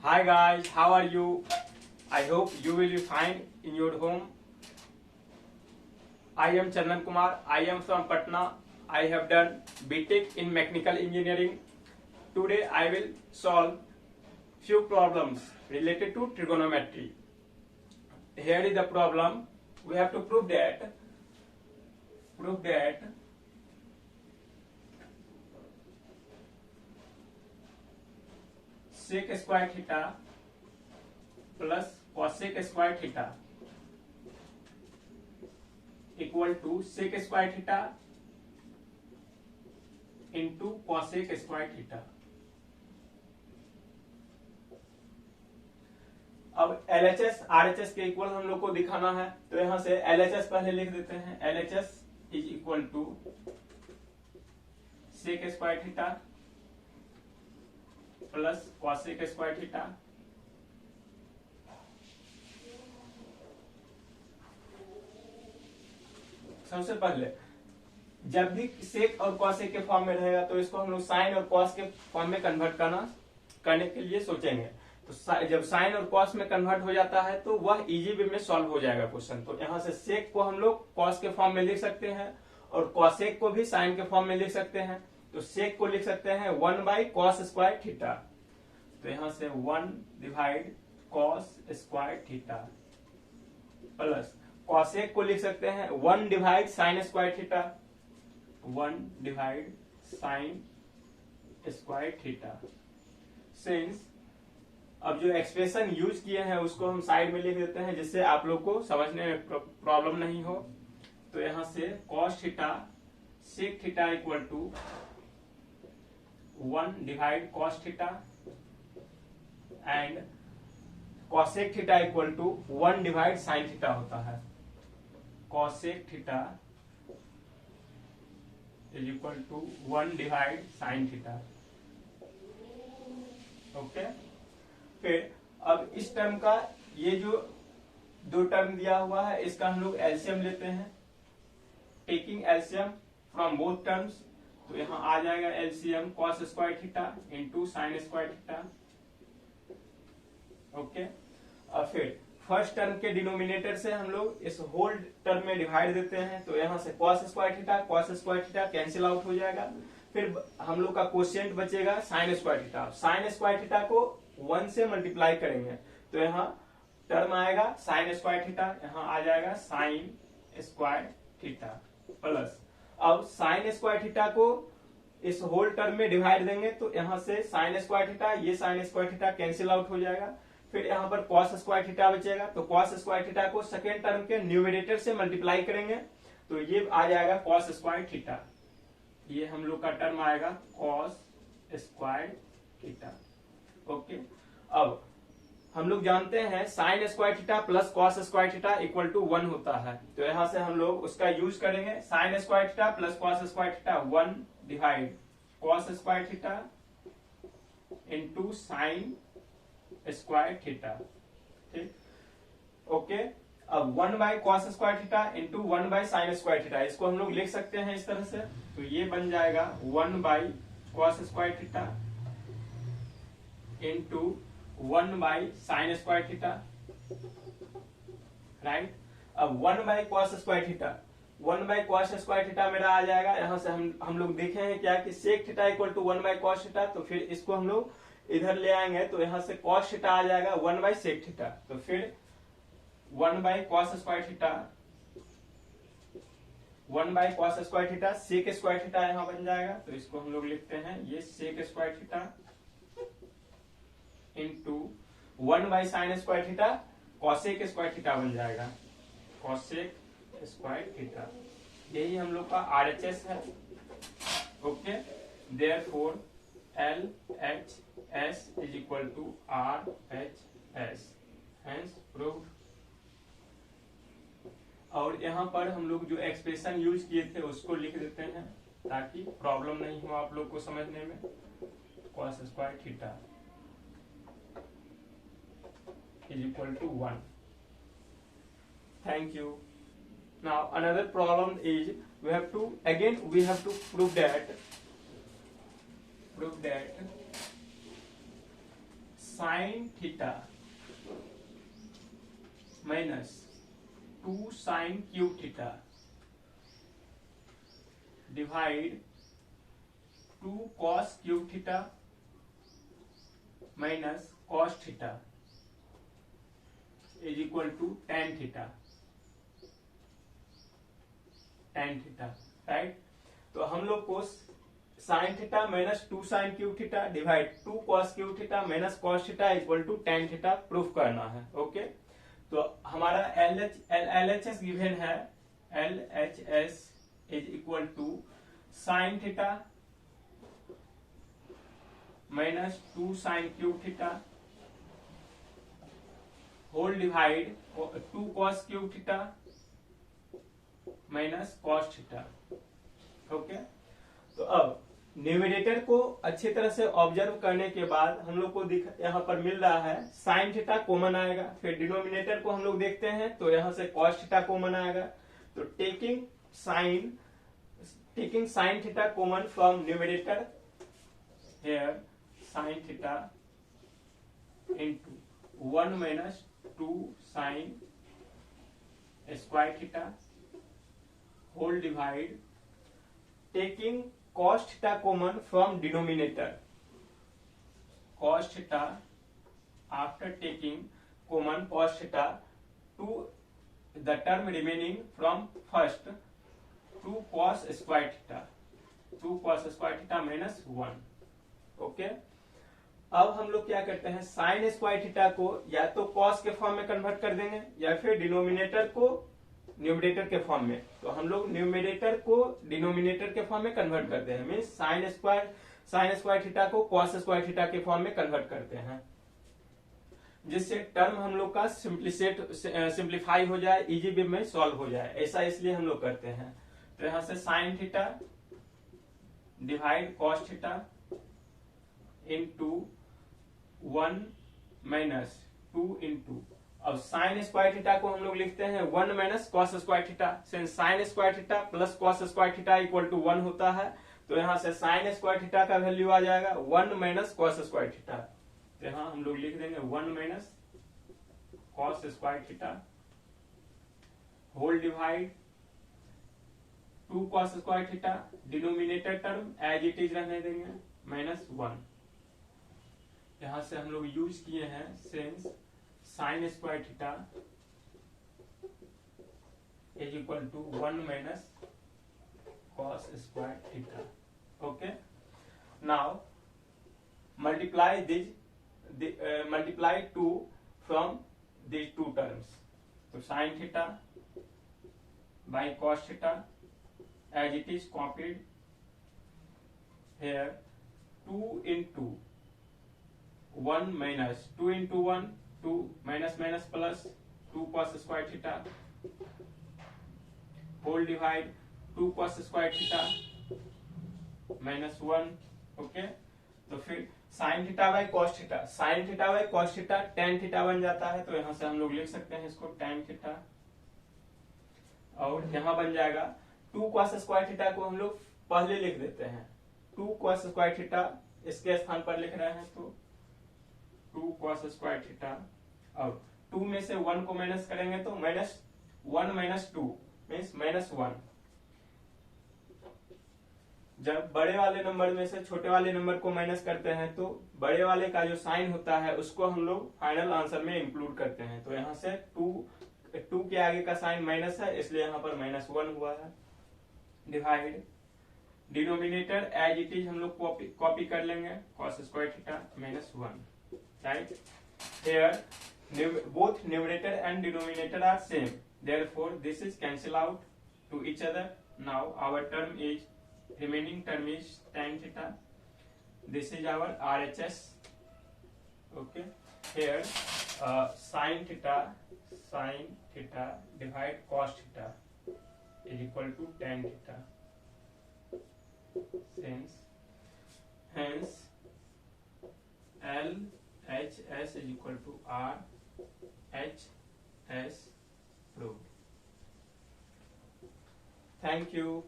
Hi guys, how are you? I hope you will be fine in your home. I am Chandan Kumar. I am from Patna. I have done BTech in Mechanical Engineering. Today I will solve few problems related to trigonometry. Here is the problem. We have to prove that sec square theta plus cosec square theta equal to sec square theta into cosec square theta. अब LHS RHS के equal हम लोग को दिखाना है, तो यहां से LHS पहले लिख देते हैं. LHS is equal to sec square theta plus cosec square theta सबसे पहले जब भी सेक और कॉसेक के फॉर्म में रहेगा तो इसको हम लोग साइन और कॉस के फॉर्म में कन्वर्ट करने के लिए सोचेंगे. तो जब साइन और कॉस में कन्वर्ट हो जाता है तो वह इजी वे में सॉल्व हो जाएगा क्वेश्चन. तो यहाँ से सेक को हम लोग कॉस के फॉर्म में लिख सकते हैं और कॉसेक को भी साइन के फॉर्म में लिख सकते हैं. तो सेक को लिख सकते हैं 1 cos स्क्वायर थीटा. तो यहां से 1 divide cos square theta plus cosec को लिख सकते हैं 1 divide sign square theta. 1 divide sign square theta. Since अब जो एक्सप्रेशन यूज किए हैं उसको हम साइड में लिख देते हैं जिससे आप लोग को समझने में प्रॉब्लम नहीं हो. तो यहां से cos theta sec theta equal to 1 divide cos theta and cosec theta equal to 1 divide sin theta होता है. cosec theta is equal to 1 divide sin theta. Okay, फिर अब इस टर्म का ये जो दो टर्म दिया हुआ है इसका हम लोग एलसीएम लेते हैं. Taking LCM from both terms, तो यहां आ जाएगा LCM cos square theta into sine square theta. Okay, और फिर फर्स्ट टर्म के डिनोमिनेटर से हम लोग इस होल टर्म में डिवाइड देते हैं. तो यहां से cos square theta cancel out हो जाएगा. फिर हम लोग का कोशिएंट बचेगा sign square theta. Sign square theta को 1 से मल्टीप्लाई करेंगे तो यहाँ टर्म आएगा साइन स्क्वायर थीटा, यहाँ आ जाएगा साइन स्क्वायर थीटा प्लस अब साइन स्क्वायर थीटा को इस होल टर्म में डिवाइड देंगे तो यहाँ से साइन स्क्वायर थीटा ये sign square theta cancel out हो जाएगा. फिर यहाँ पर cos स्क्वायर थीटा बचेगा तो cos स्क्वायर थीटा को सेकेंड टर्म के न्यूमरेटर से मल्टीप्लाई करेंगे तो ये आ जाएगा cos स्क्वायर थीटा. ये हम लोग का टर्म आएगा cos स्क्वायर थीटा. ओके, अब हम लोग जानते हैं sine square theta plus cos square theta equal to 1 होता है. तो यहां से हम लोग उसका यूज करेंगे. Sign square theta plus cos square theta 1 divide cos square theta into sine square theta. ठीक, ओके. अब 1 cos square theta into 1 sine square theta इसको हम लोग लिख सकते हैं इस तरह से. तो ये बन जाएगा 1 cos square theta into 1 sine square theta. Right, अब 1 cos square theta 1 cos square theta मेरा आ जाएगा. यहां से हम लोग देखे हैं क्या कि sec theta equal to 1 cos theta. तो फिर इसको हम लोग इधर ले आएंगे तो यहां से cos थीटा आ जाएगा 1 सेक थीटा. तो फिर 1 cos square theta 1 cos square theta sec square theta यहां बन जाएगा. तो इसको हम लोग लिखते हैं ये sec square theta into 1 sine square theta cosec square theta बन जाएगा. कॉसेक स्क्वायर थीटा यही हम लोग का आरएचएस है. Okay, therefore LHS is equal to RHS, hence proved. और यहाँ पर हम लोग जो एक्सप्रेशन यूज किए थे उसको लिख देते हैं ताकि प्रॉब्लम नहीं हो आप लोग को समझने में. cos square theta is equal to 1. Thank you. Now another problem is we have to prove that sine theta minus 2 sine cube theta divide 2 cos cube theta minus cos theta is equal to tan theta right. तो हम लोग को sine theta minus 2 sine cube theta divide 2 cos cube theta minus cos theta equal to tan theta proof करना है। Okay, तो हमारा LHS given है, LHS is equal to sine theta minus 2 sine cube theta whole divide 2 cos cube theta minus cos theta. Okay, तो अब numerator को अच्छी तरह से ऑब्जर्व करने के बाद हम लोग को यहाँ पर मिल रहा है साइन थीटा कॉमन आएगा। फिर डिनोमिनेटर को हम लोग देखते हैं तो यहाँ से कॉस थीटा कॉमन आएगा। तो taking sine theta common from numerator, here sine theta into 1 minus 2 sine square theta whole divide taking cos theta common from denominator, cos theta after taking common cos theta to the term remaining from first 2 cos square theta, 2 cos square theta minus 1। Okay, अब हम लोग क्या करते हैं, sine square theta को या तो cos के फॉर्म में कन्वर्ट कर देंगे या फिर डिनोमिनेटर को न्यूमरेटर के फॉर्म में। तो हम लोग न्यूमरेटर को डिनोमिनेटर के फॉर्म में कन्वर्ट करते हैं, मीन्स साइन स्क्वायर थीटा को कॉस स्क्वायर थीटा के फॉर्म में कन्वर्ट करते हैं, जिससे टर्म हम लोग का सिंप्लीफाई हो जाए, इजी वे में सॉल्व हो जाए। ऐसा इसलिए हम लोग करते हैं। तो यहां से sine theta divide cos theta into 1 minus 2 into, अब साइन स्क्वायर थीटा को हम लोग लिखते हैं 1 minus cos square theta, since sine square theta plus cos square theta equal to 1 होता है। तो यहाँ से साइन स्क्वायर थीटा का वैल्यू आ जाएगा 1 माइनस कॉस स्क्वायर थीटा। तो यहाँ हम लोग लिख देंगे 1 minus cos square theta whole divide 2 cos square theta, denominator term as it is रहने देंगे माइनस 1। यहाँ से हम लोग यूज किए हैं since sine square theta is equal to 1 minus cos square theta. Okay, now multiply multiply 2 from these two terms। तो sine theta by cos theta as it is copied here, 2 into 1 minus 2 into 1 2 minus minus plus 2 cos square theta whole divide 2 cos square theta minus 1। Okay, तो फिर sign theta by cos theta, sign theta by cos theta tan theta बन जाता है। तो यहां से हम लोग लिख सकते हैं इसको tan थीटा, और यहां बन जाएगा 2 cos स्क्वायर थीटा को हम लोग पहले लिख देते हैं, 2 cos स्क्वायर थीटा इसके स्थान पर लिख रहे हैं तो 2 cos स्क्वायर थीटा, और 2 में से 1 को माइनस करेंगे तो माइनस 1 माइनस 2 मीन्स माइनस 1। जब बड़े वाले नंबर में से छोटे वाले नंबर को माइनस करते हैं तो बड़े वाले का जो साइन होता है उसको हम लोग फाइनल आंसर में इंक्लूड करते हैं। तो यहाँ से 2 के आगे का साइन माइनस है, इसलिए यहाँ पर माइनस 1 हुआ है। Divide denominator as it is हम लोग कॉपी कर लेंगे, cos square theta minus 1, right. Here both numerator and denominator are same, therefore this is cancel out to each other। Now our term is remaining term is tan theta, this is our RHS। okay, here sin theta divide cos theta is equal to tan theta, hence LHS is equal to RHS proved। Thank you।